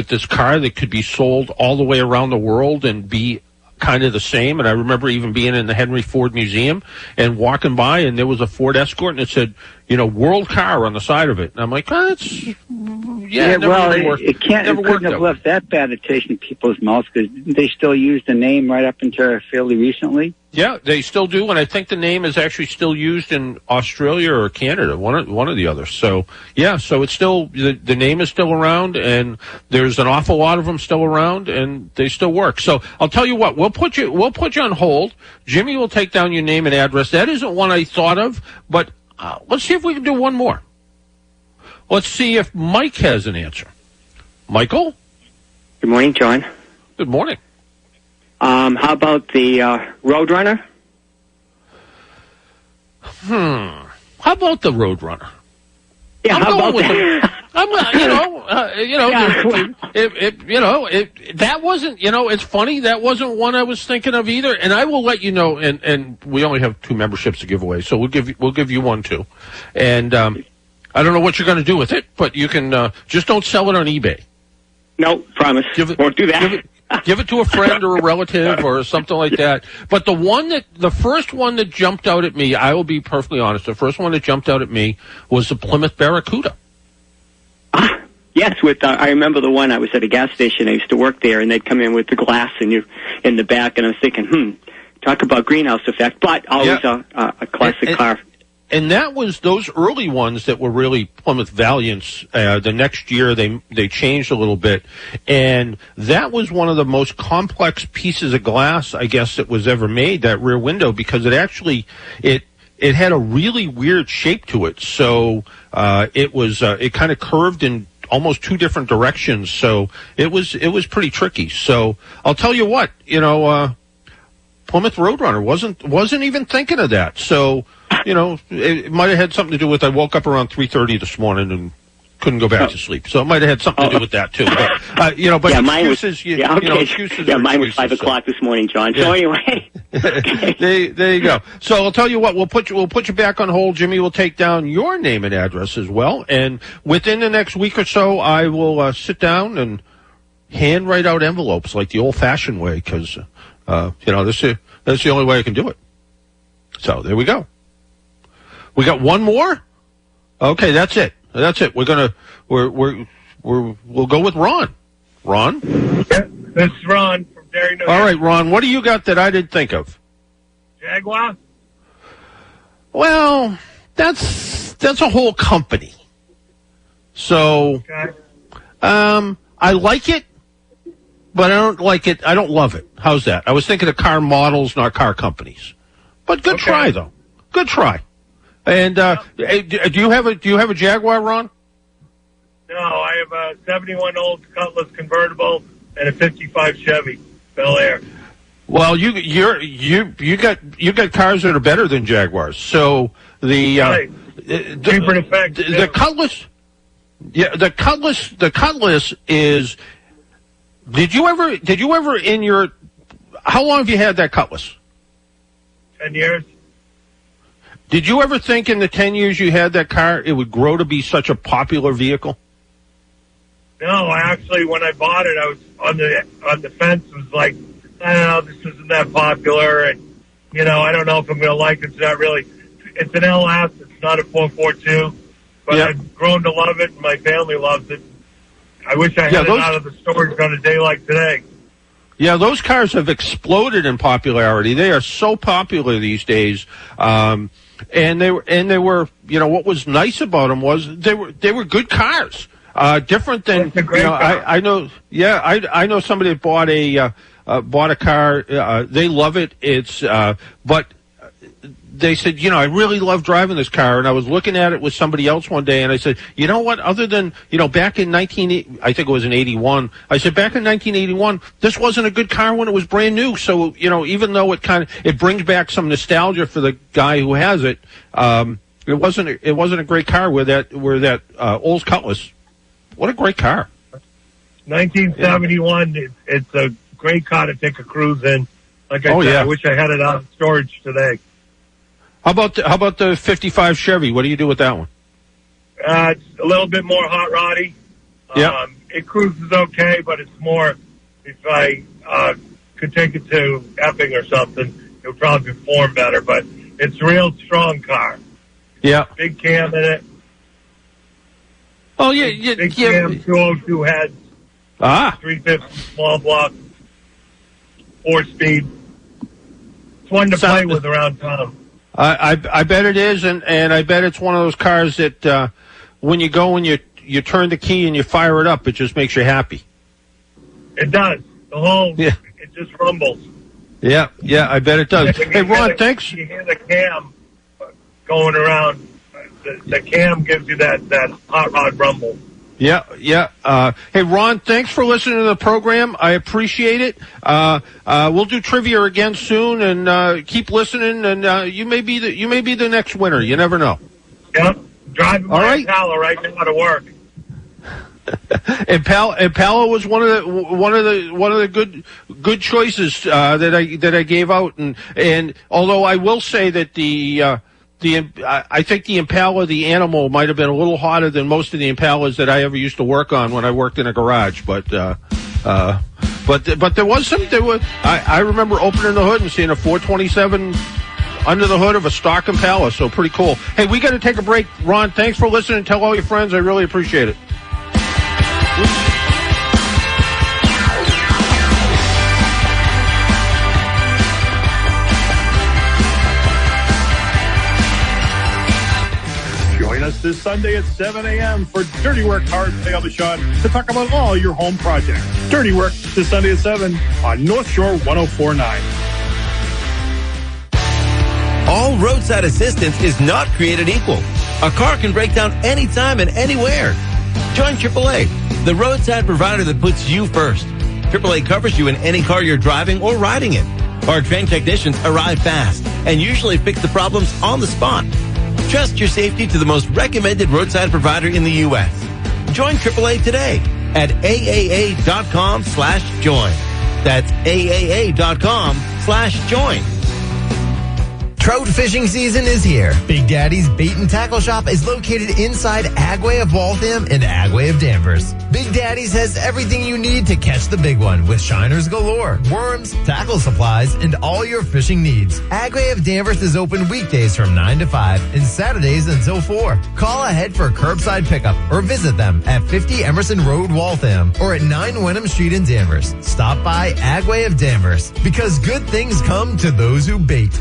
this car that could be sold all the way around the world and be kind of the same. And I remember even being in the Henry Ford Museum and walking by, and there was a Ford Escort, and it said, world car on the side of it. And I'm like, that's, it couldn't have left that bad a taste in people's mouths, because didn't they still use the name right up until fairly recently? Yeah, they still do, and I think the name is actually still used in Australia or Canada, one of the others. So yeah, so it's still the name is still around, and there's an awful lot of them still around, and they still work. So I'll tell you what, we'll put you on hold. Jimmy will take down your name and address. That isn't one I thought of, but let's see if we can do one more. Let's see if Mike has an answer. Michael? Good morning, John. Good morning. How about the Roadrunner? How about the Roadrunner? Yeah, how about that? That wasn't, it's funny, that wasn't one I was thinking of either. And I will let you know, and we only have 2 memberships to give away, so we'll give you one too. And I don't know what you're going to do with it, but you can just don't sell it on eBay. No, promise. Won't do that. Give it to a friend or a relative or something like that. But the first one that jumped out at me, I will be perfectly honest, the first one that jumped out at me was the Plymouth Barracuda. Yes, I remember the one. I was at a gas station. I used to work there, and they'd come in with the glass in the back, and I was thinking, talk about greenhouse effect, but always a classic car. And that was those early ones that were really Plymouth Valiants. The next year they changed a little bit, and that was one of the most complex pieces of glass, I guess, that was ever made, that rear window, because it had a really weird shape to it. So it kind of curved in almost 2 different directions. So it was pretty tricky. So I'll tell you what, Plymouth Roadrunner wasn't even thinking of that. So. It might have had something to do with I woke up around 3:30 this morning and couldn't go back to sleep. So it might have had something to do with that too. But excuses, excuses. Yeah, mine was 5 o'clock this morning, John. So anyway, there you go. So I'll tell you what, we'll put you back on hold. Jimmy will take down your name and address as well, and within the next week or so, I will sit down and hand write out envelopes like the old-fashioned way, because that's the only way I can do it. So there we go. We got one more? Okay, that's it. We'll go with Ron. Ron? Yeah, this is Ron from Derry, New Hampshire. All right, Ron, what do you got that I didn't think of? Jaguar? Well, that's a whole company. So, okay. I like it, but I don't like it. I don't love it. How's that? I was thinking of car models, not car companies. But good try, though. Good try. And do you have a Jaguar, Ron? No, I have a 71 old Cutlass convertible and a 55 Chevy Bel Air. Well, you got cars that are better than Jaguars. So the Cutlass, the Cutlass is. Did you ever how long have you had that Cutlass? 10 years. Did you ever think in the 10 years you had that car, it would grow to be such a popular vehicle? No, when I bought it, I was on the fence. It was like, I don't know, this isn't that popular, and I don't know if I'm going to like it. It's not really. It's an LS. It's not a 442, but I've grown to love it, and my family loves it. I wish I had it out of the storage on a day like today. Yeah, those cars have exploded in popularity. They are so popular these days. And they were, what was nice about them was they were good cars. Different than, I know somebody that bought a car. They love it. It's, but they said, I really love driving this car. And I was looking at it with somebody else one day, and I said, you know what, other than, back in I think it was in 81, I said, back in 1981, this wasn't a good car when it was brand new. So, even though it brings back some nostalgia for the guy who has it, it wasn't a great car with that old Cutlass. What a great car. 1971, it's a great car to take a cruise in. Like I said, I wish I had it out of storage today. How about the 55 Chevy? What do you do with that one? It's a little bit more hot roddy. Yeah. It cruises okay, but it's more if I could take it to Epping or something, it would probably perform better. But it's a real strong car. Yeah. Big cam in it. Oh, yeah. Big cam, 202 heads. 350 small block. 4-speed. It's one to play with around town. I bet it is, and I bet it's one of those cars that when you go and you turn the key and you fire it up, it just makes you happy. It does. The whole, it just rumbles. Yeah, I bet it does. Hey, Ron, thanks. You hear the cam going around. The cam gives you that hot rod rumble. Yeah. Hey, Ron, thanks for listening to the program. I appreciate it. We'll do trivia again soon, and keep listening. And you may be the next winner. You never know. Yep. Driving my Impala right now to work. Impala was one of the good choices that I gave out, and although I will say that I think the Impala, the animal, might have been a little hotter than most of the Impalas that I ever used to work on when I worked in a garage. But there was some. I remember opening the hood and seeing a 427 under the hood of a stock Impala. So pretty cool. Hey, we got to take a break. Ron, thanks for listening. Tell all your friends. I really appreciate it. Join us this Sunday at 7 a.m. for Dirty Work Hard Pay Aubuchon to talk about all your home projects. Dirty Work this Sunday at 7 on North Shore 104.9. All roadside assistance is not created equal. A car can break down anytime and anywhere. Join AAA, the roadside provider that puts you first. AAA covers you in any car you're driving or riding in. Our trained technicians arrive fast and usually fix the problems on the spot. Trust your safety to the most recommended roadside provider in the U.S. Join AAA today at aaa.com/join. That's aaa.com/join. Trout fishing season is here. Big Daddy's Bait and Tackle Shop is located inside Agway of Waltham and Agway of Danvers. Big Daddy's has everything you need to catch the big one with shiners galore, worms, tackle supplies, and all your fishing needs. Agway of Danvers is open weekdays from 9 to 5 and Saturdays until 4. Call ahead for curbside pickup or visit them at 50 Emerson Road, Waltham, or at 9 Wenham Street in Danvers. Stop by Agway of Danvers because good things come to those who bait.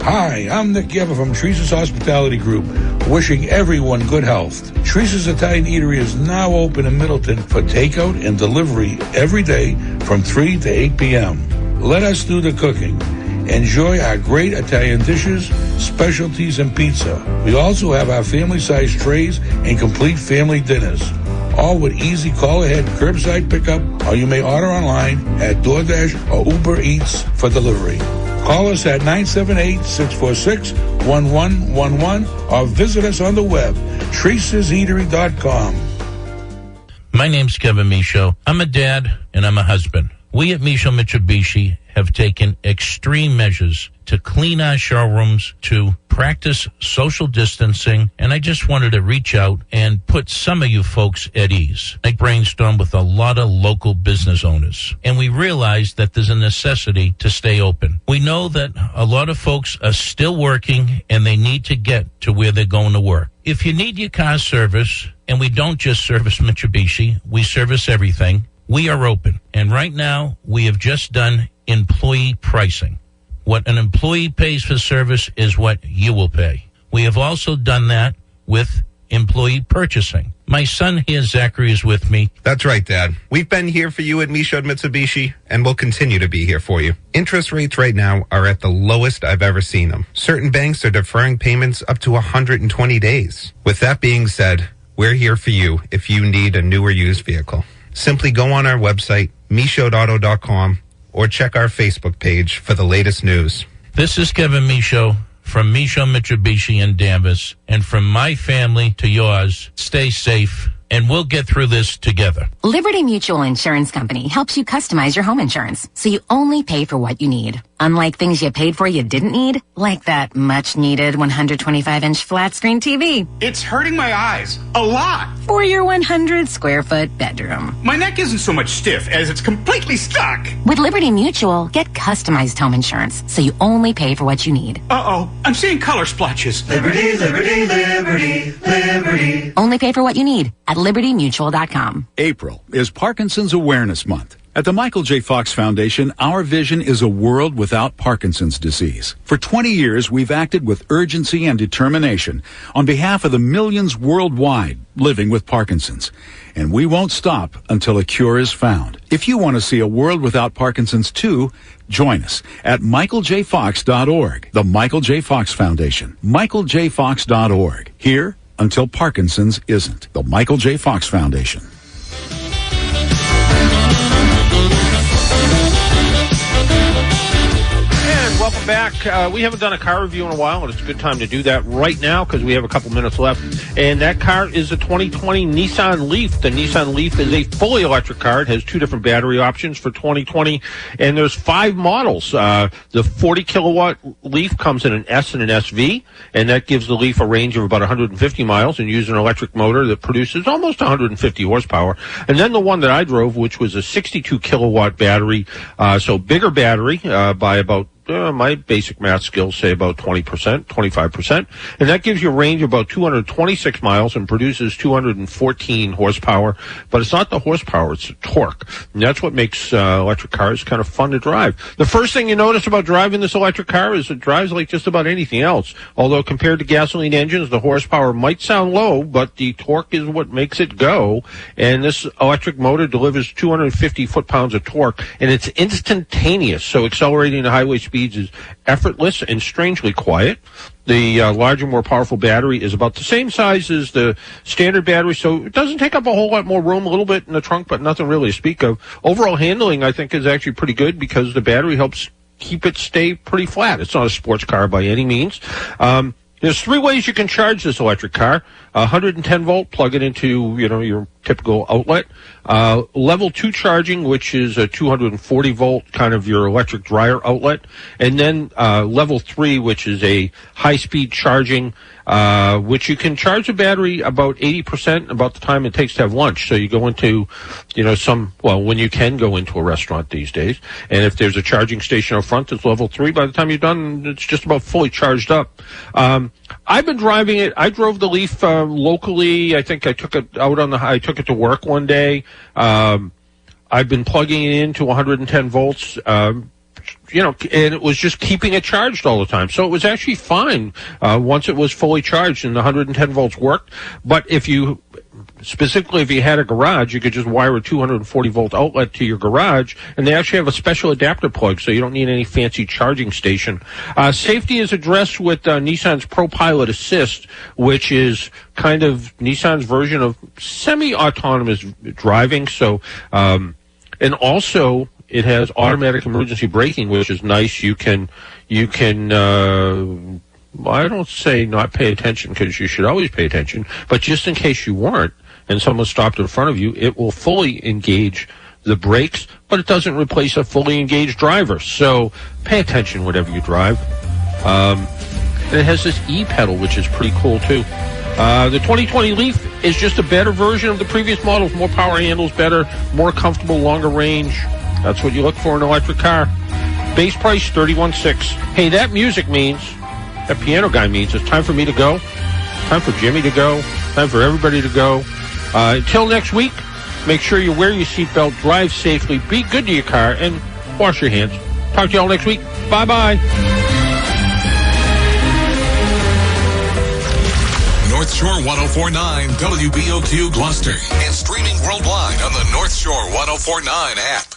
Hi, I'm Nick Gebber from Teresa's Hospitality Group, wishing everyone good health. Teresa's Italian Eatery is now open in Middleton for takeout and delivery every day from 3 to 8 p.m. Let us do the cooking. Enjoy our great Italian dishes, specialties, and pizza. We also have our family-sized trays and complete family dinners, all with easy call-ahead curbside pickup, or you may order online at DoorDash or Uber Eats for delivery. Call us at 978-646-1111 or visit us on the web, Tresa'sEatery.com. My name's Kevin Michaud. I'm a dad and I'm a husband. We at Michaud Mitsubishi have taken extreme measures to clean our showrooms, to practice social distancing, and I just wanted to reach out and put some of you folks at ease. I brainstormed with a lot of local business owners, and we realized that there's a necessity to stay open. We know that a lot of folks are still working, and they need to get to where they're going to work. If you need your car service, and we don't just service Mitsubishi, we service everything, we are open. And right now, we have just done employee pricing. What an employee pays for service is what you will pay. We have also done that with employee purchasing. My son here, Zachary, is with me. That's right, Dad. We've been here for you at Michaud Mitsubishi, and we'll continue to be here for you. Interest rates right now are at the lowest I've ever seen them. Certain banks are deferring payments up to 120 days. With that being said, we're here for you if you need a new or used vehicle. Simply go on our website, michaudauto.com, or check our Facebook page for the latest news. This is Kevin Michaud from Michaud Mitsubishi in Danvers, and from my family to yours, stay safe, and we'll get through this together. Liberty Mutual Insurance Company helps you customize your home insurance so you only pay for what you need. Unlike things you paid for you didn't need, like that much-needed 125-inch flat-screen TV. It's hurting my eyes a lot. For your 100-square-foot bedroom. My neck isn't so much stiff as it's completely stuck. With Liberty Mutual, get customized home insurance so you only pay for what you need. Uh-oh, I'm seeing color splotches. Liberty, liberty, liberty, liberty. Only pay for what you need at libertymutual.com. April is Parkinson's Awareness Month. At the Michael J. Fox Foundation, our vision is a world without Parkinson's disease. For 20 years, we've acted with urgency and determination on behalf of the millions worldwide living with Parkinson's. And we won't stop until a cure is found. If you want to see a world without Parkinson's too, join us at michaeljfox.org. The Michael J. Fox Foundation. michaeljfox.org. Here until Parkinson's isn't. The Michael J. Fox Foundation. Welcome back. We haven't done a car review in a while, and it's a good time to do that right now because we have a couple minutes left. And that car is a 2020 Nissan Leaf. The Nissan Leaf is a fully electric car. It has two different battery options for 2020, and there's 5 models. The 40-kilowatt Leaf comes in an S and an SV, and that gives the Leaf a range of about 150 miles and uses an electric motor that produces almost 150 horsepower. And then the one that I drove, which was a 62-kilowatt battery, so bigger battery by about my basic math skills say about 20%, 25. And that gives you a range of about 226 miles and produces 214 horsepower. But it's not the horsepower, it's the torque. And that's what makes electric cars kind of fun to drive. The first thing you notice about driving this electric car is it drives like just about anything else. Although compared to gasoline engines, the horsepower might sound low, but the torque is what makes it go. And this electric motor delivers 250 foot-pounds of torque, and it's instantaneous. So accelerating the highway speeds is effortless and strangely quiet. The larger, more powerful battery is about the same size as the standard battery, so it doesn't take up a whole lot more room, a little bit in the trunk, but nothing really to speak of. Overall handling, I think, is actually pretty good because the battery helps keep it stay pretty flat. It's not a sports car by any means. There's 3 ways you can charge this electric car. 110 volt, plug it into, your typical outlet. Level 2 charging, which is a 240 volt, kind of your electric dryer outlet. And then level 3, which is a high-speed charging, which you can charge the battery about 80% about the time it takes to have lunch. So you go into, when you can go into a restaurant these days. And if there's a charging station up front that's level 3, by the time you're done, it's just about fully charged up. I've been driving it. I drove the Leaf locally. I think I took it out I took it to work one day. I've been plugging it into 110 volts, and it was just keeping it charged all the time. So it was actually fine once it was fully charged and the 110 volts worked. But if you had a garage, you could just wire a 240 volt outlet to your garage, and they actually have a special adapter plug, so you don't need any fancy charging station. Safety is addressed with Nissan's ProPilot Assist, which is kind of Nissan's version of semi-autonomous driving. So, and also it has automatic emergency braking, which is nice. You can. I don't say not pay attention because you should always pay attention, but just in case you weren't and someone stopped in front of you, it will fully engage the brakes, but it doesn't replace a fully engaged driver. So pay attention whenever you drive. And it has this E-pedal, which is pretty cool too. The 2020 Leaf is just a better version of the previous models. More power, handles better, more comfortable, longer range. That's what you look for in an electric car. Base price, $31,600. Hey, that music means, that piano guy means it's time for me to go. Time for Jimmy to go. Time for everybody to go. Until next week, make sure you wear your seatbelt, drive safely, be good to your car, and wash your hands. Talk to you all next week. Bye-bye. North Shore 104.9 WBOQ Gloucester and streaming worldwide on the North Shore 104.9 app.